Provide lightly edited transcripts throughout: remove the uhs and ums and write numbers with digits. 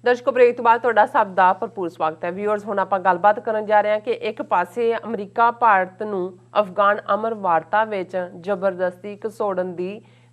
ਦਰਸ਼ਕੋ break ਤੋਂ ਬਾਅਦ ਤੁਹਾਡਾ ਸਭ ਦਾ ਭਰਪੂਰ ਸਵਾਗਤ ਹੈ। ਵਿਊਅਰਸ ਹੁਣ ਆਪਾਂ ਗੱਲਬਾਤ ਕਰਨ ਜਾ ਰਹੇ ਹਾਂ ਕਿ ਇੱਕ ਪਾਸੇ ਅਮਰੀਕਾ ਭਾਰਤ ਨੂੰ ਅਫਗਾਨ ਅਮਰ ਵਾਰਤਾ ਵਿੱਚ ਜ਼ਬਰਦਸਤੀ ਘਸੋੜਨ ਦੀ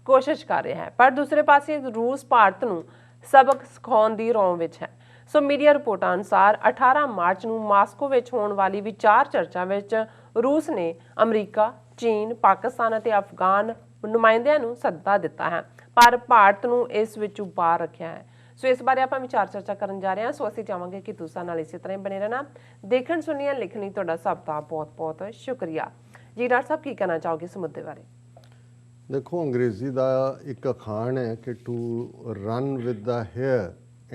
ਕੋਸ਼ਿਸ਼ ਕਰ ਰਿਹਾ ਹੈ, ਪਰ ਦੂਸਰੇ ਪਾਸੇ ਰੂਸ ਭਾਰਤ ਨੂੰ ਸਬਕ ਸਿਖਾਉਣ ਦੀ ਰੌਂ ਵਿੱਚ ਹੈ। ਸੋ ਮੀਡੀਆ ਰਿਪੋਰਟਾਂ ਅਨੁਸਾਰ 18 ਮਾਰਚ ਨੂੰ ਮਾਸਕੋ ਵਿੱਚ ਹੋਣ ਵਾਲੀ ਵਿਚਾਰ ਚਰਚਾ ਵਿੱਚ ਰੂਸ ਨੇ ਅਮਰੀਕਾ, ਚੀਨ, ਪਾਕਿਸਤਾਨ ਅਤੇ ਅਫਗਾਨ ਨੁਮਾਇੰਦਿਆਂ ਨੂੰ ਸੱਦਾ ਦਿੱਤਾ ਹੈ, ਪਰ ਭਾਰਤ ਨੂੰ ਇਸ ਵਿੱਚੋਂ ਬਾਹਰ ਰੱਖਿਆ ਹੈ। ਸੋ ਇਸ ਬਾਰੇ ਆਪਾਂ ਵਿਚਾਰ ਚਰਚਾ ਕਰਨ ਜਾ ਰਹੇ ਹਾਂ। ਸੋ ਅਸੀਂ ਚਾਹਾਂਗੇ ਕਿ ਤੁਸੀਂ ਨਾਲ ਇਸੇ ਤਰ੍ਹਾਂ ਬਣੇ ਰਹਿਣਾ। ਦੇਖਣ ਸੁਣੀਆਂ ਲਿਖਣ ਲਈ ਤੁਹਾਡਾ ਸਭ ਦਾ ਬਹੁਤ-ਬਹੁਤ ਸ਼ੁਕਰੀਆ ਜੀ। ਡਾਕਟਰ ਸਾਹਿਬ ਕੀ ਕਹਿਣਾ ਚਾਹੋਗੇ ਇਸ ਮੁੱਦੇ ਬਾਰੇ? देखो, अंग्रेजी का एक अखान है कि to run with the hare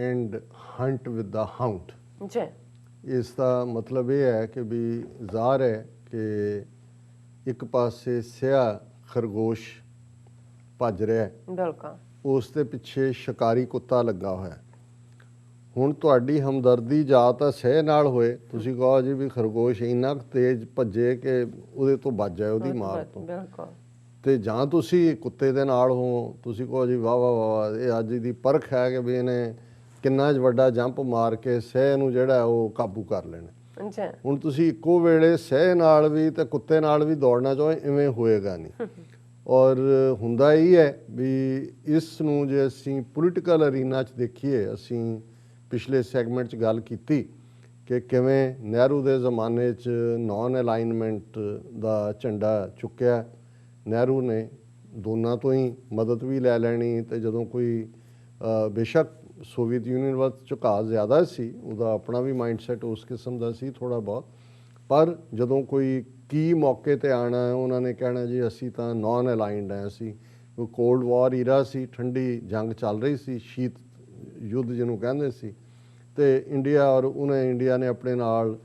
and hunt with the hound. जी, इसका मतलब ये है कि भी ਜ਼ਾਹਰ है कि एक पासे सिया खरगोश भज रहा है, बिल्कुल, उस दे पिछे शिकारी कुत्ता लगा होया। ਹੁਣ ਤੁਹਾਡੀ ਹਮਦਰਦੀ ਜਾਂ ਤਾਂ ਸਹਿ ਨਾਲ ਹੋਏ, ਤੁਸੀਂ ਕਹੋ ਜੀ ਵੀ ਖਰਗੋਸ਼ ਇੰਨਾ ਤੇਜ਼ ਭੱਜੇ ਕਿ ਉਹਦੇ ਤੋਂ ਬਚ ਜਾਏ ਉਹਦੀ ਮਾਰ ਤੋਂ, ਬਿਲਕੁਲ, ਤੇ ਜਾਂ ਤੁਸੀਂ ਕੁੱਤੇ ਦੇ ਨਾਲ ਹੋ, ਤੁਸੀਂ ਕਹੋ ਜੀ ਵਾਹ ਵਾਹ ਵਾਹ ਇਹ ਅੱਜ ਦੀ ਪਰਖ ਹੈ ਕਿ ਵੀ ਇਹਨੇ ਕਿੰਨਾ ਵੱਡਾ ਜੰਪ ਮਾਰ ਕੇ ਸਹਿ ਨੂੰ ਜਿਹੜਾ ਉਹ ਕਾਬੂ ਕਰ ਲੈਣਾ। ਹੁਣ ਤੁਸੀਂ ਇੱਕੋ ਵੇਲੇ ਸਹਿ ਨਾਲ ਵੀ ਤੇ ਕੁੱਤੇ ਨਾਲ ਵੀ ਦੌੜਨਾ ਚਾਹੋ, ਇਵੇਂ ਹੋਏਗਾ ਨਹੀਂ। ਔਰ ਹੁੰਦਾ ਇਹ ਹੈ ਵੀ ਇਸ ਨੂੰ ਜੇ ਅਸੀਂ ਪੋਲੀਟੀਕਲ ਅਰੀਨਾ 'ਚ ਦੇਖੀਏ, ਅਸੀਂ ਪਿਛਲੇ ਸੈਗਮੈਂਟ 'ਚ ਗੱਲ ਕੀਤੀ ਕਿ ਕਿਵੇਂ ਨਹਿਰੂ ਦੇ ਜ਼ਮਾਨੇ 'ਚ ਨੌਨ ਅਲਾਈਨਮੈਂਟ ਦਾ ਝੰਡਾ ਚੁੱਕਿਆ ਨਹਿਰੂ ਨੇ, ਦੋਨਾਂ ਤੋਂ ਹੀ ਮਦਦ ਵੀ ਲੈ ਲੈਣੀ, ਤੇ ਜਦੋਂ ਕੋਈ ਬੇਸ਼ੱਕ ਸੋਵੀਅਤ ਯੂਨੀਅਨ ਵੱਲ ਝੁਕਾਅ ਜ਼ਿਆਦਾ ਸੀ, ਉਹਦਾ ਆਪਣਾ ਵੀ ਮਾਈਂਡਸੈਟ ਉਸ ਕਿਸਮ ਦਾ ਸੀ ਥੋੜ੍ਹਾ ਬਹੁਤ, ਪਰ ਜਦੋਂ ਕੋਈ ਕੀ ਮੌਕੇ 'ਤੇ ਆਉਣਾ ਉਹਨਾਂ ਨੇ ਕਹਿਣਾ ਜੀ ਅਸੀਂ ਤਾਂ ਨੌਨ ਅਲਾਈਨਡ ਹੈ। ਅਸੀਂ ਕੋਈ ਕੋਲਡ ਵਾਰ ਈਰਾ ਸੀ, ਠੰਡੀ ਜੰਗ ਚੱਲ ਰਹੀ ਸੀ, ਸ਼ੀਤ ਯੁੱਧ ਜਿਹਨੂੰ ਕਹਿੰਦੇ ਸੀ, ਅਤੇ ਇੰਡੀਆ ਨੇ ਆਪਣੇ ਨਾਲ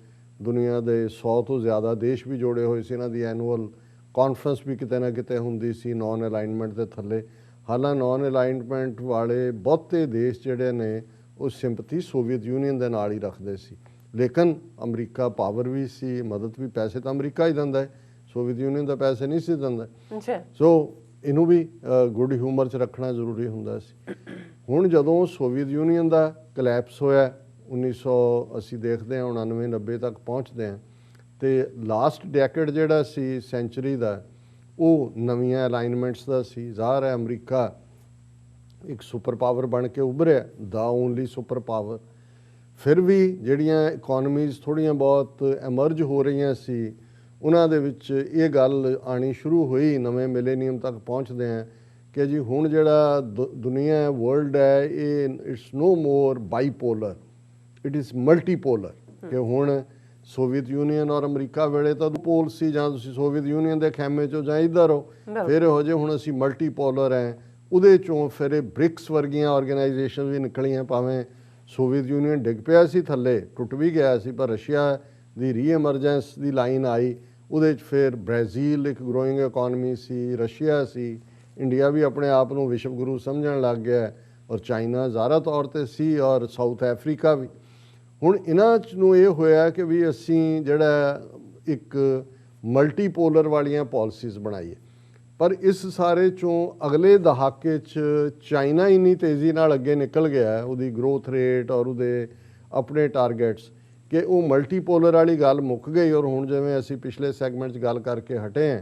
ਦੁਨੀਆ ਦੇ 100 ਤੋਂ ਜ਼ਿਆਦਾ ਦੇਸ਼ ਵੀ ਜੋੜੇ ਹੋਏ ਸੀ। ਇਹਨਾਂ ਦੀ ਐਨੂਅਲ ਕਾਨਫਰੰਸ ਵੀ ਕਿਤੇ ਨਾ ਕਿਤੇ ਹੁੰਦੀ ਸੀ ਨੌਨ ਅਲਾਈਨਮੈਂਟ ਦੇ ਥੱਲੇ। ਹਾਲਾਂਕਿ ਨੌਨ ਅਲਾਈਨਮੈਂਟ ਵਾਲੇ ਬਹੁਤੇ ਦੇਸ਼ ਜਿਹੜੇ ਨੇ ਉਹ ਸਿੰਪਥੀ ਸੋਵੀਅਤ ਯੂਨੀਅਨ ਦੇ ਨਾਲ ਹੀ ਰੱਖਦੇ ਸੀ, ਲੇਕਿਨ ਅਮਰੀਕਾ ਪਾਵਰ ਵੀ ਸੀ, ਮਦਦ ਵੀ, ਪੈਸੇ ਤਾਂ ਅਮਰੀਕਾ ਹੀ ਦਿੰਦਾ ਹੈ, ਸੋਵੀਅਤ ਯੂਨੀਅਨ ਦਾ ਪੈਸੇ ਨਹੀਂ ਸੀ ਦਿੰਦਾ। ਸੋ ਇਹਨੂੰ ਵੀ ਗੁੱਡ ਹਿਊਮਰ 'ਚ ਰੱਖਣਾ ਜ਼ਰੂਰੀ ਹੁੰਦਾ ਸੀ। ਹੁਣ ਜਦੋਂ ਸੋਵੀਅਤ ਯੂਨੀਅਨ ਦਾ ਕਲੈਪਸ ਹੋਇਆ 1900 ਅਸੀਂ ਦੇਖਦੇ ਹਾਂ 99-90 ਤੱਕ ਪਹੁੰਚਦੇ ਹਾਂ, ਅਤੇ ਲਾਸਟ ਡੈਕੇਡ ਜਿਹੜਾ ਸੀ ਸੈਂਚੁਰੀ ਦਾ ਉਹ ਨਵੀਆਂ ਅਲਾਈਨਮੈਂਟਸ ਦਾ ਸੀ। ਜ਼ਾਹਰ ਹੈ ਅਮਰੀਕਾ ਇੱਕ ਸੁਪਰ ਪਾਵਰ ਬਣ ਕੇ ਉੱਭਰਿਆ, ਦਾ ਓਨਲੀ ਸੁਪਰ ਪਾਵਰ। ਫਿਰ ਵੀ ਜਿਹੜੀਆਂ ਇਕੋਨਮੀਜ਼ ਥੋੜ੍ਹੀਆਂ ਬਹੁਤ ਐਮਰਜ ਹੋ ਰਹੀਆਂ ਸੀ, ਉਹਨਾਂ ਦੇ ਵਿੱਚ ਇਹ ਗੱਲ ਆਉਣੀ ਸ਼ੁਰੂ ਹੋਈ ਨਵੇਂ ਮਿਲੇਨੀਅਮ ਤੱਕ ਪਹੁੰਚਦੇ ਹਾਂ ਕਿ ਜੀ ਹੁਣ ਜਿਹੜਾ ਦੁਨੀਆ ਵਰਲਡ ਹੈ ਇਹ it's no more bipolar, it is multipolar. ਕਿ ਹੁਣ ਸੋਵੀਅਤ ਯੂਨੀਅਨ ਔਰ ਅਮਰੀਕਾ ਵੇਲੇ ਤਾਂ ਪੋਲ ਸੀ, ਜਾਂ ਤੁਸੀਂ ਸੋਵੀਅਤ ਯੂਨੀਅਨ ਦੇ ਖੈਮੇ 'ਚੋਂ ਜਾਂ ਇੱਧਰ ਹੋ, ਫਿਰ ਇਹੋ ਜਿਹੇ ਹੁਣ ਅਸੀਂ ਮਲਟੀਪੋਲਰ ਹੈ। ਉਹਦੇ 'ਚੋਂ ਫਿਰ ਇਹ ਬ੍ਰਿਕਸ ਵਰਗੀਆਂ ਔਰਗੇਨਾਈਜੇਸ਼ਨ ਵੀ ਨਿਕਲੀਆਂ, ਭਾਵੇਂ ਸੋਵੀਅਤ ਯੂਨੀਅਨ ਡਿੱਗ ਪਿਆ ਸੀ ਥੱਲੇ, ਟੁੱਟ ਵੀ ਗਿਆ ਸੀ, ਪਰ ਰਸ਼ੀਆ ਦੀ ਰੀਐਮਰਜੈਂਸ ਦੀ ਲਾਈਨ ਆਈ, ਉਹਦੇ 'ਚ ਫਿਰ ਬ੍ਰਾਜ਼ੀਲ ਇੱਕ ਗਰੋਇੰਗ ਇਕੋਨਮੀ ਸੀ, ਰਸ਼ੀਆ ਸੀ, ਇੰਡੀਆ ਵੀ ਆਪਣੇ ਆਪ ਨੂੰ ਵਿਸ਼ਵ ਗੁਰੂ ਸਮਝਣ ਲੱਗ ਗਿਆ, ਔਰ ਚਾਈਨਾ ਜ਼ਾਹਰਾ ਤੌਰ 'ਤੇ ਸੀ, ਔਰ ਸਾਊਥ ਅਫਰੀਕਾ ਵੀ। ਹੁਣ ਇਹਨਾਂ 'ਚ ਨੂੰ ਇਹ ਹੋਇਆ ਕਿ ਵੀ ਅਸੀਂ ਜਿਹੜਾ ਇੱਕ ਮਲਟੀਪੋਲਰ ਵਾਲੀਆਂ ਪਾਲਿਸੀਜ਼ ਬਣਾਈਏ, ਪਰ ਇਸ ਸਾਰੇ 'ਚੋਂ ਅਗਲੇ ਦਹਾਕੇ 'ਚ ਚਾਈਨਾ ਇੰਨੀ ਤੇਜ਼ੀ ਨਾਲ ਅੱਗੇ ਨਿਕਲ ਗਿਆ, ਉਹਦੀ ਗਰੋਥ ਰੇਟ ਔਰ ਉਹਦੇ ਆਪਣੇ ਟਾਰਗੇਟਸ, ਕਿ ਉਹ ਮਲਟੀਪੋਲਰ ਵਾਲੀ ਗੱਲ ਮੁੱਕ ਗਈ। ਔਰ ਹੁਣ ਜਿਵੇਂ ਅਸੀਂ ਪਿਛਲੇ ਸੈਗਮੈਂਟ 'ਚ ਗੱਲ ਕਰਕੇ ਹਟੇ ਹਾਂ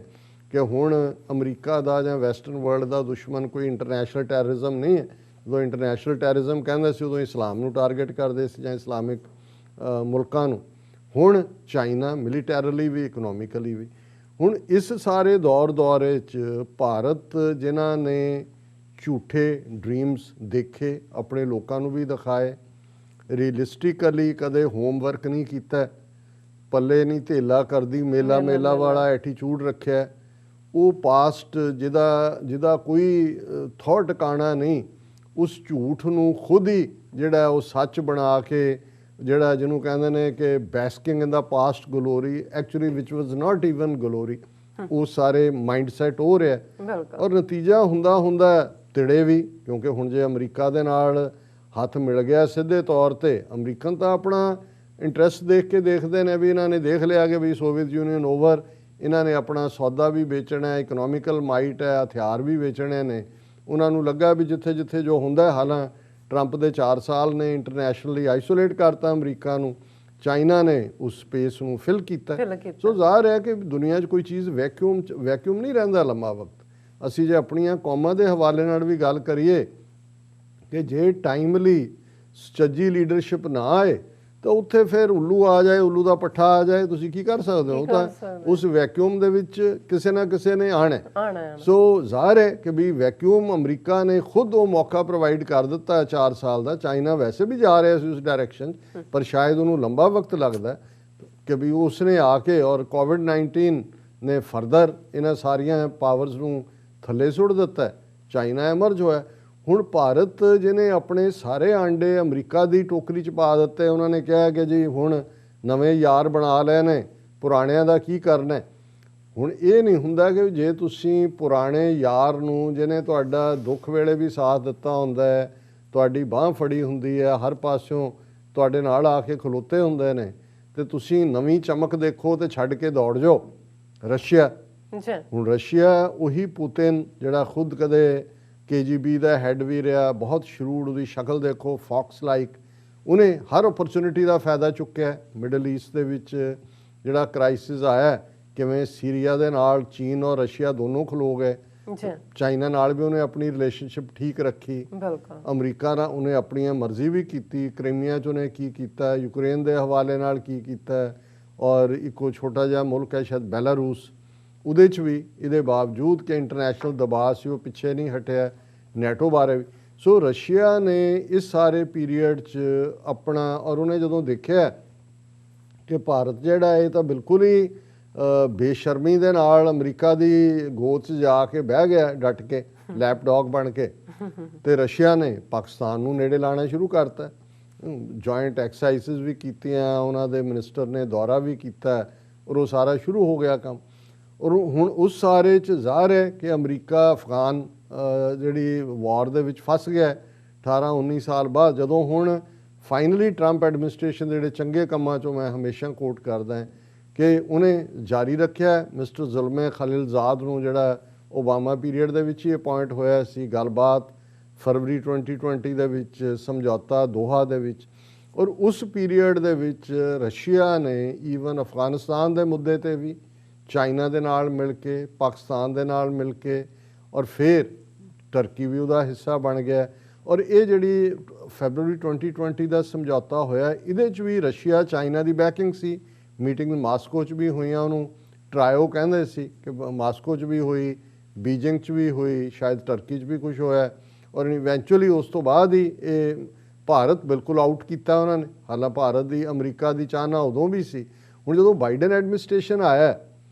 ਕਿ ਹੁਣ ਅਮਰੀਕਾ ਦਾ ਜਾਂ ਵੈਸਟਰਨ ਵਰਲਡ ਦਾ ਦੁਸ਼ਮਣ ਕੋਈ ਇੰਟਰਨੈਸ਼ਨਲ ਟੈਰਰਿਜ਼ਮ ਨਹੀਂ ਹੈ। ਜਦੋਂ ਇੰਟਰਨੈਸ਼ਨਲ ਟੈਰਰਿਜ਼ਮ ਕਹਿੰਦੇ ਸੀ ਉਦੋਂ ਇਸਲਾਮ ਨੂੰ ਟਾਰਗੇਟ ਕਰਦੇ ਸੀ ਜਾਂ ਇਸਲਾਮਿਕ ਮੁਲਕਾਂ ਨੂੰ। ਹੁਣ ਚਾਈਨਾ ਮਿਲੀਟੈਰਲੀ ਵੀ, ਇਕਨੋਮਿਕਲੀ ਵੀ। ਹੁਣ ਇਸ ਸਾਰੇ ਦੌਰੇ 'ਚ ਭਾਰਤ ਜਿਨ੍ਹਾਂ ਨੇ ਝੂਠੇ ਡਰੀਮਸ ਦੇਖੇ, ਆਪਣੇ ਲੋਕਾਂ ਨੂੰ ਵੀ ਦਿਖਾਏ, ਰੀਅਲਿਸਟਿਕਲੀ ਕਦੇ ਹੋਮਵਰਕ ਨਹੀਂ ਕੀਤਾ, ਪੱਲੇ ਨਹੀਂ ਧੇਲਾ ਕਰਦੀ ਮੇਲਾ ਵਾਲਾ ਐਟੀਚਿਊਡ ਰੱਖਿਆ, ਉਹ ਪਾਸਟ ਜਿਹਦਾ ਕੋਈ ਥੌਟ ਟਿਕਾਣਾ ਨਹੀਂ, ਉਸ ਝੂਠ ਨੂੰ ਖੁਦ ਹੀ ਜਿਹੜਾ ਉਹ ਸੱਚ ਬਣਾ ਕੇ, ਜਿਹੜਾ ਜਿਹਨੂੰ ਕਹਿੰਦੇ ਨੇ ਕਿ basking in the past glory, actually which was not even glory, ਉਹ ਸਾਰੇ ਮਾਈਂਡਸੈਟ ਹੋ ਰਿਹਾ। ਔਰ ਨਤੀਜਾ ਹੁੰਦਾ ਤਿੜੇ ਵੀ, ਕਿਉਂਕਿ ਹੁਣ ਜੇ ਅਮਰੀਕਾ ਦੇ ਨਾਲ ਹੱਥ ਮਿਲ ਗਿਆ ਸਿੱਧੇ ਤੌਰ 'ਤੇ, ਅਮਰੀਕਨ ਤਾਂ ਆਪਣਾ ਇੰਟਰਸਟ ਦੇਖ ਕੇ ਦੇਖਦੇ ਨੇ ਵੀ ਇਹਨਾਂ ਨੇ ਦੇਖ ਲਿਆ ਕਿ ਵੀ ਸੋਵੀਅਤ ਯੂਨੀਅਨ ਓਵਰ, ਇਹਨਾਂ ਨੇ ਆਪਣਾ ਸੌਦਾ ਵੀ ਵੇਚਣਾ, ਇਕਨੋਮਿਕਲ ਮਾਈਟ ਹੈ, ਹਥਿਆਰ ਵੀ ਵੇਚਣੇ ਨੇ। ਉਹਨਾਂ ਨੂੰ ਲੱਗਾ ਵੀ ਜਿੱਥੇ ਜਿੱਥੇ ਜੋ ਹੁੰਦਾ, ਹਾਲਾਂ ਟਰੰਪ ਦੇ 4 ਸਾਲ ਨੇ ਇੰਟਰਨੈਸ਼ਨਲੀ ਆਈਸੋਲੇਟ ਕਰਤਾ ਅਮਰੀਕਾ ਨੂੰ, ਚਾਈਨਾ ਨੇ ਉਸ ਸਪੇਸ ਨੂੰ ਫਿਲ ਕੀਤਾ। ਸੋ ਜ਼ਾਹਰ ਹੈ ਕਿ ਦੁਨੀਆ 'ਚ ਕੋਈ ਚੀਜ਼ ਵੈਕਿਊਮ ਨਹੀਂ ਰਹਿੰਦਾ ਲੰਮਾ ਵਕਤ। ਅਸੀਂ ਜੇ ਆਪਣੀਆਂ ਕੌਮਾਂ ਦੇ ਹਵਾਲੇ ਨਾਲ ਵੀ ਗੱਲ ਕਰੀਏ ਕਿ ਜੇ ਟਾਈਮਲੀ ਸੁਚੱਜੀ ਲੀਡਰਸ਼ਿਪ ਨਾ ਆਏ ਤਾਂ ਉੱਥੇ ਫਿਰ ਉੱਲੂ ਆ ਜਾਏ, ਉੱਲੂ ਦਾ ਪੱਠਾ ਆ ਜਾਏ, ਤੁਸੀਂ ਕੀ ਕਰ ਸਕਦੇ ਹੋ? ਤਾਂ ਉਸ ਵੈਕਿਊਮ ਦੇ ਵਿੱਚ ਕਿਸੇ ਨਾ ਕਿਸੇ ਨੇ ਆਣਾ। ਸੋ ਜ਼ਾਹਰ ਹੈ ਕਿ ਵੀ ਵੈਕਿਊਮ ਅਮਰੀਕਾ ਨੇ ਖੁਦ ਉਹ ਮੌਕਾ ਪ੍ਰੋਵਾਈਡ ਕਰ ਦਿੱਤਾ 4 ਸਾਲ ਦਾ। ਚਾਈਨਾ ਵੈਸੇ ਵੀ ਜਾ ਰਿਹਾ ਸੀ ਉਸ ਡਾਇਰੈਕਸ਼ਨ, ਪਰ ਸ਼ਾਇਦ ਉਹਨੂੰ ਲੰਬਾ ਵਕਤ ਲੱਗਦਾ ਕਿ ਵੀ ਉਸਨੇ ਆ ਕੇ, ਔਰ ਕੋਵਿਡ-19 ਨੇ ਫਰਦਰ ਇਹਨਾਂ ਸਾਰੀਆਂ ਪਾਵਰਸ ਨੂੰ ਥੱਲੇ ਸੁੱਟ ਦਿੱਤਾ। ਚਾਈਨਾ ਐਮਰਜ ਹੋਇਆ। ਹੁਣ ਭਾਰਤ ਜਿਹਨੇ ਆਪਣੇ ਸਾਰੇ ਆਂਡੇ ਅਮਰੀਕਾ ਦੀ ਟੋਕਰੀ 'ਚ ਪਾ ਦਿੱਤੇ, ਉਹਨਾਂ ਨੇ ਕਿਹਾ ਕਿ ਜੀ ਹੁਣ ਨਵੇਂ ਯਾਰ ਬਣਾ ਲਏ ਨੇ, ਪੁਰਾਣਿਆਂ ਦਾ ਕੀ ਕਰਨਾ। ਹੁਣ ਇਹ ਨਹੀਂ ਹੁੰਦਾ ਕਿ ਜੇ ਤੁਸੀਂ ਪੁਰਾਣੇ ਯਾਰ ਨੂੰ, ਜਿਹਨੇ ਤੁਹਾਡਾ ਦੁੱਖ ਵੇਲੇ ਵੀ ਸਾਥ ਦਿੱਤਾ ਹੁੰਦਾ ਹੈ, ਤੁਹਾਡੀ ਬਾਂਹ ਫੜੀ ਹੁੰਦੀ ਹੈ, ਹਰ ਪਾਸਿਓਂ ਤੁਹਾਡੇ ਨਾਲ ਆ ਕੇ ਖਲੋਤੇ ਹੁੰਦੇ ਨੇ, ਤੇ ਤੁਸੀਂ ਨਵੀਂ ਚਮਕ ਦੇਖੋ ਤੇ ਛੱਡ ਕੇ ਦੌੜ ਜਾਓ। ਰਸ਼ੀਆ, ਹੁਣ ਰਸ਼ੀਆ ਉਹੀ ਪੁਤਿਨ ਜਿਹੜਾ ਖੁਦ ਕਦੇ KGB ਦਾ ਹੈੱਡ ਵੀ ਰਿਹਾ, ਬਹੁਤ ਸ਼ਰੂੜ, ਉਹਦੀ ਸ਼ਕਲ ਦੇਖੋ ਫੌਕਸ ਲਾਈਕ, ਉਹਨੇ ਹਰ ਓਪਰਚੁਨਿਟੀ ਦਾ ਫਾਇਦਾ ਚੁੱਕਿਆ। ਮਿਡਲ ਈਸਟ ਦੇ ਵਿੱਚ ਜਿਹੜਾ ਕ੍ਰਾਈਸਿਸ ਆਇਆ, ਕਿਵੇਂ ਸੀਰੀਆ ਦੇ ਨਾਲ ਚੀਨ ਔਰ ਰਸ਼ੀਆ ਦੋਨੋਂ ਖਲੋ ਗਏ, ਚਾਈਨਾ ਨਾਲ ਵੀ ਉਹਨੇ ਆਪਣੀ ਰਿਲੇਸ਼ਨਸ਼ਿਪ ਠੀਕ ਰੱਖੀ, ਅਮਰੀਕਾ ਨਾਲ ਉਹਨੇ ਆਪਣੀਆਂ ਮਰਜ਼ੀ ਵੀ ਕੀਤੀ, ਕ੍ਰੀਮੀਆ 'ਚ ਉਹਨੇ ਕੀ ਕੀਤਾ, ਯੂਕਰੇਨ ਦੇ ਹਵਾਲੇ ਨਾਲ ਕੀ ਕੀਤਾ, ਔਰ ਇੱਕੋ ਛੋਟਾ ਜਿਹਾ ਮੁਲਕ ਹੈ ਸ਼ਾਇਦ ਬੈਲਾਰੂਸ, ਉਹਦੇ 'ਚ ਵੀ ਇਹਦੇ ਬਾਵਜੂਦ ਕਿ ਇੰਟਰਨੈਸ਼ਨਲ ਦਬਾਅ ਸੀ ਉਹ ਪਿੱਛੇ ਨਹੀਂ ਹਟਿਆ, ਨੈਟੋ ਬਾਰੇ ਵੀ। ਸੋ ਰਸ਼ੀਆ ਨੇ ਇਸ ਸਾਰੇ ਪੀਰੀਅਡ 'ਚ ਆਪਣਾ, ਔਰ ਉਹਨੇ ਜਦੋਂ ਦੇਖਿਆ ਕਿ ਭਾਰਤ ਜਿਹੜਾ ਇਹ ਤਾਂ ਬਿਲਕੁਲ ਹੀ ਬੇਸ਼ਰਮੀ ਦੇ ਨਾਲ ਅਮਰੀਕਾ ਦੀ ਗੋਦ 'ਚ ਜਾ ਕੇ ਬਹਿ ਗਿਆ ਡਟ ਕੇ, ਲੈਪਡੌਗ ਬਣ ਕੇ, ਤੇ ਰਸ਼ੀਆ ਨੇ ਪਾਕਿਸਤਾਨ ਨੂੰ ਨੇੜੇ ਲਾਣਾ ਸ਼ੁਰੂ ਕਰਤਾ। ਜੁਆਇੰਟ ਐਕਸਰਸਾਈਜ਼ਸ ਵੀ ਕੀਤੀਆਂ, ਉਹਨਾਂ ਦੇ ਮਿਨਿਸਟਰ ਨੇ ਦੌਰਾ ਵੀ ਕੀਤਾ, ਔਰ ਉਹ ਸਾਰਾ ਸ਼ੁਰੂ ਹੋ ਗਿਆ ਕੰਮ। ਔਰ ਹੁਣ ਉਸ ਸਾਰੇ 'ਚ ਜ਼ਾਹਰ ਹੈ ਕਿ ਅਮਰੀਕਾ ਅਫਗਾਨ ਜਿਹੜੀ ਵਾਰ ਦੇ ਵਿੱਚ ਫਸ ਗਿਆ 18-19 ਸਾਲ ਬਾਅਦ, ਜਦੋਂ ਹੁਣ ਫਾਈਨਲੀ ਟਰੰਪ ਐਡਮਿਨਿਸਟ੍ਰੇਸ਼ਨ ਦੇ ਜਿਹੜੇ ਚੰਗੇ ਕੰਮਾਂ 'ਚੋਂ ਮੈਂ ਹਮੇਸ਼ਾ ਕੋਟ ਕਰਦਾ ਹਾਂ ਕਿ ਉਹਨੇ ਜਾਰੀ ਰੱਖਿਆ ਮਿਸਟਰ ਜ਼ੁਲਮੇ ਖਲੀਲਜ਼ਾਦ ਨੂੰ, ਜਿਹੜਾ ਓਬਾਮਾ ਪੀਰੀਅਡ ਦੇ ਵਿੱਚ ਹੀ ਅਪਾਇੰਟ ਹੋਇਆ ਸੀ, ਗੱਲਬਾਤ ਫਰਵਰੀ 2020 ਦੇ ਵਿੱਚ, ਸਮਝੌਤਾ ਦੋਹਾ ਦੇ ਵਿੱਚ। ਔਰ ਉਸ ਪੀਰੀਅਡ ਦੇ ਵਿੱਚ ਰਸ਼ੀਆ ਨੇ ਈਵਨ ਅਫਗਾਨਿਸਤਾਨ ਦੇ ਮੁੱਦੇ 'ਤੇ ਵੀ ਚਾਈਨਾ ਦੇ ਨਾਲ ਮਿਲ ਕੇ, ਪਾਕਿਸਤਾਨ ਦੇ ਨਾਲ ਮਿਲ ਕੇ, ਔਰ ਫਿਰ ਟਰਕੀ ਵੀ ਉਹਦਾ ਹਿੱਸਾ ਬਣ ਗਿਆ। ਔਰ ਇਹ ਜਿਹੜੀ ਫੈਬਰਵਰੀ 2020 ਦਾ ਸਮਝੌਤਾ ਹੋਇਆ, ਇਹਦੇ 'ਚ ਵੀ ਰਸ਼ੀਆ ਚਾਈਨਾ ਦੀ ਬੈਕਿੰਗ ਸੀ। ਮੀਟਿੰਗ ਮਾਸਕੋ 'ਚ ਵੀ ਹੋਈਆਂ, ਉਹਨੂੰ ਟਰਾਇਓ ਕਹਿੰਦੇ ਸੀ, ਕਿ ਮਾਸਕੋ 'ਚ ਵੀ ਹੋਈ, ਬੀਜਿੰਗ 'ਚ ਵੀ ਹੋਈ, ਸ਼ਾਇਦ ਟਰਕੀ 'ਚ ਵੀ ਕੁਝ ਹੋਇਆ। ਔਰ ਇਵੈਂਚੁਅਲੀ ਉਸ ਤੋਂ ਬਾਅਦ ਹੀ ਇਹ ਭਾਰਤ ਬਿਲਕੁਲ ਆਊਟ ਕੀਤਾ ਉਹਨਾਂ ਨੇ। ਹਾਲਾਂਕਿ ਭਾਰਤ ਦੀ ਅਮਰੀਕਾ ਦੀ ਚਾਹਨਾ ਉਦੋਂ ਵੀ ਸੀ। ਹੁਣ ਜਦੋਂ ਬਾਈਡਨ ਐਡਮਿਨਿਸਟ੍ਰੇਸ਼ਨ ਆਇਆ,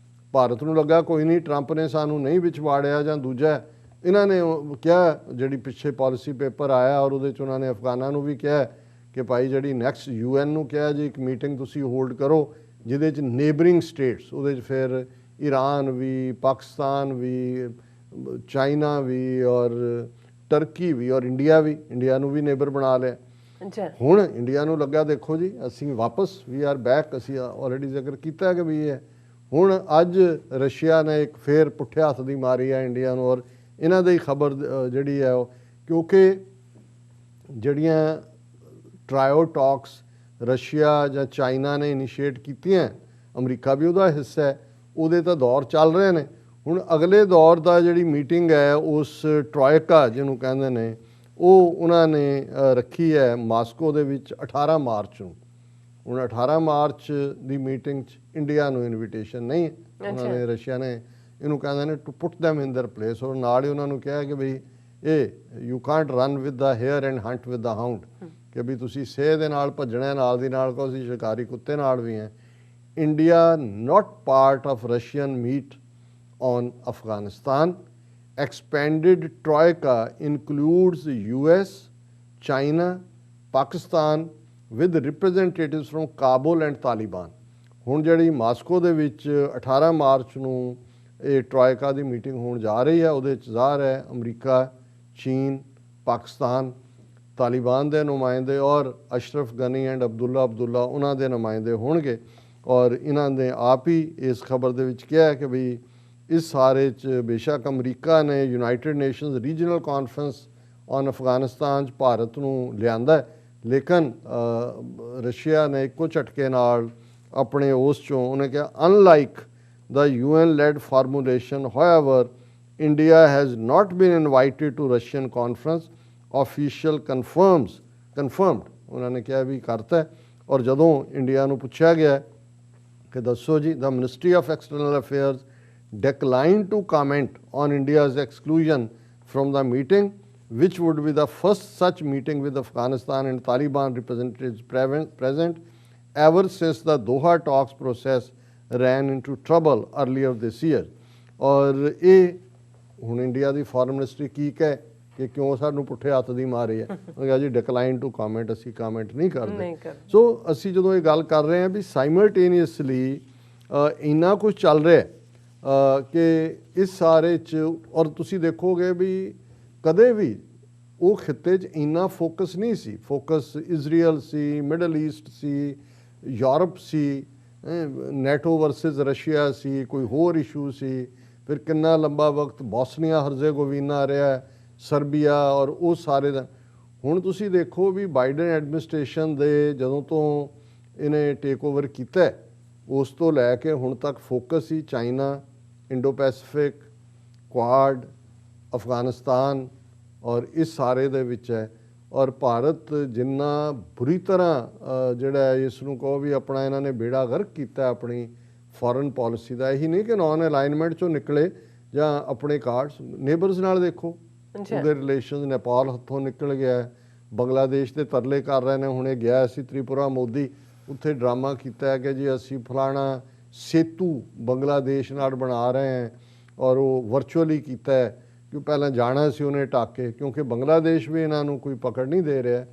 ਭਾਰਤ ਨੂੰ ਲੱਗਾ ਕੋਈ ਨਹੀਂ, ਟਰੰਪ ਨੇ ਸਾਨੂੰ ਨਹੀਂ ਵਿੱਚ ਵਾੜਿਆ ਜਾਂ ਦੂਜਾ, ਇਹਨਾਂ ਨੇ ਕਿਹਾ, ਜਿਹੜੀ ਪਿੱਛੇ ਪਾਲਿਸੀ ਪੇਪਰ ਆਇਆ ਔਰ ਉਹਦੇ 'ਚ ਉਹਨਾਂ ਨੇ ਅਫਗਾਨਾਂ ਨੂੰ ਵੀ ਕਿਹਾ ਕਿ ਭਾਈ ਜਿਹੜੀ ਨੈਕਸਟ UN ਨੂੰ ਕਿਹਾ ਜੀ ਇੱਕ ਮੀਟਿੰਗ ਤੁਸੀਂ ਹੋਲਡ ਕਰੋ ਜਿਹਦੇ 'ਚ ਨੇਬਰਿੰਗ ਸਟੇਟਸ, ਉਹਦੇ 'ਚ ਫਿਰ ਈਰਾਨ ਵੀ, ਪਾਕਿਸਤਾਨ ਵੀ, ਚਾਈਨਾ ਵੀ, ਔਰ ਟਰਕੀ ਵੀ, ਔਰ ਇੰਡੀਆ ਵੀ, ਇੰਡੀਆ ਨੂੰ ਵੀ ਨੇਬਰ ਬਣਾ ਲਿਆ। ਹੁਣ ਇੰਡੀਆ ਨੂੰ ਲੱਗਾ ਦੇਖੋ ਜੀ ਅਸੀਂ ਵਾਪਸ ਵੀ ਆਰ ਬੈਕ, ਅਸੀਂ ਆਲਰੇਡੀ ਜ਼ਿਕਰ ਕੀਤਾ ਕਿ ਵੀ ਇਹ ਹੁਣ ਅੱਜ ਰਸ਼ੀਆ ਨੇ ਇੱਕ ਫੇਰ ਪੁੱਠੇ ਹੱਥ ਦੀ ਮਾਰੀ ਹੈ ਇੰਡੀਆ ਨੂੰ। ਔਰ ਇਹਨਾਂ ਦੀ ਖਬਰ ਜਿਹੜੀ ਹੈ ਉਹ, ਕਿਉਂਕਿ ਜਿਹੜੀਆਂ ਟਰਾਇਓ ਟਾਕਸ ਰਸ਼ੀਆ ਜਾਂ ਚਾਈਨਾ ਨੇ ਇਨੀਸ਼ੀਏਟ ਕੀਤੀਆਂ, ਅਮਰੀਕਾ ਵੀ ਉਹਦਾ ਹਿੱਸਾ ਹੈ, ਉਹਦੇ ਤਾਂ ਦੌਰ ਚੱਲ ਰਹੇ ਨੇ। ਹੁਣ ਅਗਲੇ ਦੌਰ ਦਾ ਜਿਹੜੀ ਮੀਟਿੰਗ ਹੈ ਉਸ ਟਰੋਇਕਾ ਜਿਹਨੂੰ ਕਹਿੰਦੇ ਨੇ, ਉਹ ਉਹਨਾਂ ਨੇ ਰੱਖੀ ਹੈ ਮਾਸਕੋ ਦੇ ਵਿੱਚ 18 ਮਾਰਚ ਨੂੰ। ਹੁਣ 18 ਮਾਰਚ ਦੀ ਮੀਟਿੰਗ 'ਚ ਇੰਡੀਆ ਨੂੰ ਇਨਵੀਟੇਸ਼ਨ ਨਹੀਂ ਹੈ। ਉਹਨਾਂ ਨੇ, ਰਸ਼ੀਆ ਨੇ ਇਹਨੂੰ ਕਹਿੰਦੇ ਨੇ to put them in their place. ਔਰ ਨਾਲ ਹੀ ਉਹਨਾਂ ਨੂੰ ਕਿਹਾ ਕਿ ਬਈ ਇਹ you can't run with the hare and hunt with the hound, ਕਿ ਵੀ ਤੁਸੀਂ ਸੇਹ ਦੇ ਨਾਲ ਭੱਜਣਾ ਨਾਲ ਦੀ ਨਾਲ, ਕੋ ਅਸੀਂ ਸ਼ਿਕਾਰੀ ਕੁੱਤੇ ਨਾਲ ਵੀ ਹੈ। India not part of Russian meet on Afghanistan. Expanded Troika includes US, China, Pakistan with representatives from Kabul and Taliban. ਹੁਣ ਜਿਹੜੀ ਮਾਸਕੋ ਦੇ ਵਿੱਚ 18 ਮਾਰਚ ਨੂੰ ਇਹ ਟਰੋਇਕਾ ਦੀ ਮੀਟਿੰਗ ਹੋਣ ਜਾ ਰਹੀ ਹੈ, ਉਹਦੇ 'ਚ ਜ਼ਾਹਰ ਹੈ ਅਮਰੀਕਾ, ਚੀਨ, ਪਾਕਿਸਤਾਨ, ਤਾਲਿਬਾਨ ਦੇ ਨੁਮਾਇੰਦੇ ਔਰ ਅਸ਼ਰਫ ਗਨੀ ਐਂਡ ਅਬਦੁੱਲਾ ਉਹਨਾਂ ਦੇ ਨੁਮਾਇੰਦੇ ਹੋਣਗੇ। ਔਰ ਇਹਨਾਂ ਨੇ ਆਪ ਹੀ ਇਸ ਖਬਰ ਦੇ ਵਿੱਚ ਕਿਹਾ ਕਿ ਵੀ ਇਸ ਸਾਰੇ 'ਚ ਬੇਸ਼ੱਕ ਅਮਰੀਕਾ ਨੇ United nations regional conference on Afghanistan 'ਚ ਭਾਰਤ ਨੂੰ ਲਿਆਂਦਾ, ਲੇਕਿਨ ਰਸ਼ੀਆ ਨੇ ਇੱਕੋ ਝਟਕੇ ਨਾਲ ਆਪਣੇ ਉਸ 'ਚੋਂ ਉਹਨੇ ਕਿਹਾ ਅਨਲਾਈਕ the UN-led formulation. However, India has not been invited to Russian conference. Official confirmed ਉਹਨਾਂ ਨੇ ਕਿਹਾ ਵੀ ਕਰਤਾ। ਔਰ ਜਦੋਂ ਇੰਡੀਆ ਨੂੰ ਪੁੱਛਿਆ ਗਿਆ ਕਿ ਦੱਸੋ ਜੀ, the Ministry of External Affairs declined to comment on India's exclusion from the meeting, which would be the first such meeting with Afghanistan and Taliban representatives present ever since the Doha talks process ran into trouble earlier this year. ਔਰ ਇਹ ਹੁਣ India ਦੀ foreign ministry ਕੀ ਕਹੇ ਕਿ ਕਿਉਂ ਸਾਨੂੰ ਪੁੱਠੇ ਹੱਥ ਦੀ ਮਾਰੀ ਹੈ। ਉਹ ਕਿਹਾ ਜੀ ਡਿਕਲਾਈਨ ਟੂ ਕਮੈਂਟ, ਅਸੀਂ ਕਮੈਂਟ ਨਹੀਂ ਕਰਦੇ। ਸੋ ਅਸੀਂ ਜਦੋਂ ਇਹ ਗੱਲ ਕਰ ਰਹੇ ਹਾਂ ਵੀ ਸਾਈਮਲਟੇਨੀਅਸਲੀ ਇੰਨਾ ਕੁਝ ਚੱਲ ਰਿਹਾ ਕਿ ਇਸ ਸਾਰੇ 'ਚ, ਔਰ ਤੁਸੀਂ ਦੇਖੋਗੇ ਵੀ ਕਦੇ ਵੀ ਉਹ ਖਿੱਤੇ 'ਚ ਇੰਨਾ ਫੋਕਸ ਨਹੀਂ ਸੀ। ਫੋਕਸ ਇਜ਼ਰਾਈਲ ਸੀ, ਮਿਡਲ ਈਸਟ ਸੀ, ਯੂਰਪ ਸੀ, ਨੈਟੋ ਵਰਸਸ ਰਸ਼ੀਆ ਸੀ, ਕੋਈ ਹੋਰ ਇਸ਼ੂ ਸੀ, ਫਿਰ ਕਿੰਨਾ ਲੰਬਾ ਵਕਤ ਬੋਸਨੀਆ ਹਰਜ਼ੇਗੋਵੀਨਾ ਰਿਹਾ, ਸਰਬੀਆ, ਔਰ ਉਹ ਸਾਰੇ ਦਾ। ਹੁਣ ਤੁਸੀਂ ਦੇਖੋ ਵੀ ਬਾਈਡਨ ਐਡਮਿਨਿਸਟ੍ਰੇਸ਼ਨ ਦੇ ਜਦੋਂ ਤੋਂ ਇਹਨੇ ਟੇਕ ਓਵਰ ਕੀਤਾ ਉਸ ਤੋਂ ਲੈ ਕੇ ਹੁਣ ਤੱਕ ਫੋਕਸ ਹੀ China, Indo Pacific, Quad, Afghanistan ਔਰ ਇਸ ਸਾਰੇ ਦੇ ਵਿੱਚ ਹੈ। ਔਰ ਭਾਰਤ ਜਿੰਨਾ ਬੁਰੀ ਤਰ੍ਹਾਂ ਜਿਹੜਾ ਇਸ ਨੂੰ ਕਹੋ ਵੀ ਆਪਣਾ ਇਹਨਾਂ ਨੇ ਬੇੜਾ ਗਰਕ ਕੀਤਾ ਆਪਣੀ ਫੋਰਨ ਪਾਲਿਸੀ ਦਾ। ਇਹੀ ਨਹੀਂ ਕਿ ਨੌਨ ਅਲਾਈਨਮੈਂਟ 'ਚੋਂ ਨਿਕਲੇ ਜਾਂ ਆਪਣੇ ਕਾਰਡਸ, ਨੇਬਰਸ ਨਾਲ ਦੇਖੋ ਉਹਦੇ ਰਿਲੇਸ਼ਨ, ਨੇਪਾਲ ਹੱਥੋਂ ਨਿਕਲ ਗਿਆ, ਬੰਗਲਾਦੇਸ਼ ਦੇ ਤਰਲੇ ਕਰ ਰਹੇ ਨੇ। ਹੁਣੇ ਗਿਆ ਸੀ ਤ੍ਰਿਪੁਰਾ ਮੋਦੀ, ਉੱਥੇ ਡਰਾਮਾ ਕੀਤਾ ਕਿ ਜੀ ਅਸੀਂ ਫਲਾਣਾ ਸੇਤੂ ਬੰਗਲਾਦੇਸ਼ ਨਾਲ ਬਣਾ ਰਹੇ ਹਾਂ, ਔਰ ਉਹ ਵਰਚੁਅਲੀ ਕੀਤਾ ਹੈ ਕਿ ਪਹਿਲਾਂ ਜਾਣਾ ਸੀ ਉਹਨੇ ਢੱਕ ਕੇ, ਕਿਉਂਕਿ ਬੰਗਲਾਦੇਸ਼ ਵੀ ਇਹਨਾਂ ਨੂੰ ਕੋਈ ਪਕੜ ਨਹੀਂ ਦੇ ਰਿਹਾ।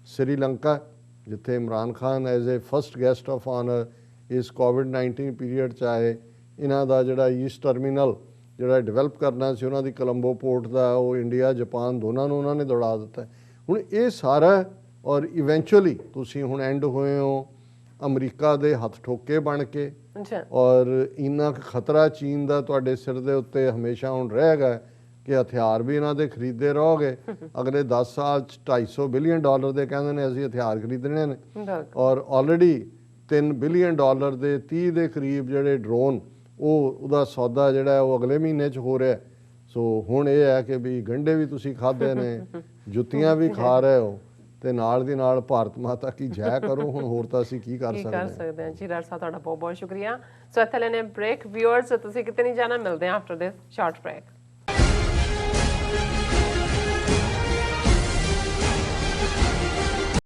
ਸ੍ਰੀਲੰਕਾ ਜਿੱਥੇ Imran Khan as a first guest of honour ਇਸ ਕੋਵਿਡ-19 ਪੀਰੀਅਡ 'ਚ ਆਏ, ਇਹਨਾਂ ਦਾ ਜਿਹੜਾ ਈਸਟ ਟਰਮੀਨਲ ਜਿਹੜਾ ਡਿਵੈਲਪ ਕਰਨਾ ਸੀ ਉਹਨਾਂ ਦੀ ਕੋਲੰਬੋ ਪੋਰਟ ਦਾ, ਉਹ ਇੰਡੀਆ ਜਪਾਨ ਦੋਨਾਂ ਨੂੰ ਉਹਨਾਂ ਨੇ ਦੌੜਾ ਦਿੱਤਾ। ਹੁਣ ਇਹ ਸਾਰਾ, ਔਰ ਇਵੈਂਚੁਅਲੀ ਤੁਸੀਂ ਹੁਣ ਐਂਡ ਹੋਏ ਹੋ ਅਮਰੀਕਾ ਦੇ ਹੱਥ ਠੋਕੇ ਬਣ ਕੇ। ਔਰ ਇੰਨਾ ਖਤਰਾ ਚੀਨ ਦਾ ਤੁਹਾਡੇ ਸਿਰ ਦੇ ਉੱਤੇ ਹਮੇਸ਼ਾ ਹੁਣ ਰਹੇਗਾ ਕਿ ਹਥਿਆਰ ਵੀ ਇਹਨਾਂ ਦੇ ਖਰੀਦਦੇ ਰਹੋਗੇ। ਅਗਲੇ 10 ਸਾਲ 'ਚ $250 ਬਿਲੀਅਨ ਦੇ ਕਹਿੰਦੇ ਨੇ ਅਸੀਂ ਹਥਿਆਰ ਖਰੀਦਣੇ ਨੇ, ਔਰ ਆਲਰੇਡੀ $3 ਬਿਲੀਅਨ ਦੇ 30 ਦੇ ਕਰੀਬ ਜਿਹੜੇ ਡਰੋਨ ਉਹਦਾ ਸੌਦਾ ਜਿਹੜਾ ਉਹ ਅਗਲੇ ਮਹੀਨੇ 'ਚ ਹੋ ਰਿਹਾ। ਸੋ ਹੁਣ ਇਹ ਹੈ ਕਿ ਵੀ ਗੰਢੇ ਵੀ ਤੁਸੀਂ ਖਾਧੇ ਨੇ, ਜੁੱਤੀਆਂ ਵੀ ਖਾ ਰਹੇ ਹੋ, ਤੇ ਨਾਲ ਦੀ ਨਾਲ ਭਾਰਤ ਮਾਤਾ ਕੀ ਜੈ ਕਰੋ। ਹੁਣ ਹੋਰ ਤਾਂ ਅਸੀਂ ਕੀ ਕਰ ਸਕਦੇ ਹਾਂ ਜੀ। ਰਾਜ ਸਾਹਿਬ ਤੁਹਾਡਾ ਬਹੁਤ ਬਹੁਤ ਸ਼ੁਕਰੀਆ। ਸੋ ਇੱਥੇ ਲੈਣੇ ਬ੍ਰੇਕ। ਵਿਊਅਰਸ ਤੁਸੀਂ ਕਿਤੇ ਨਹੀਂ ਜਾਣਾ, ਮਿਲਦੇ ਹਾਂ ਆਫਟਰ ਦਿਸ ਸ਼ਾਰਟ ਬ੍ਰੇਕ।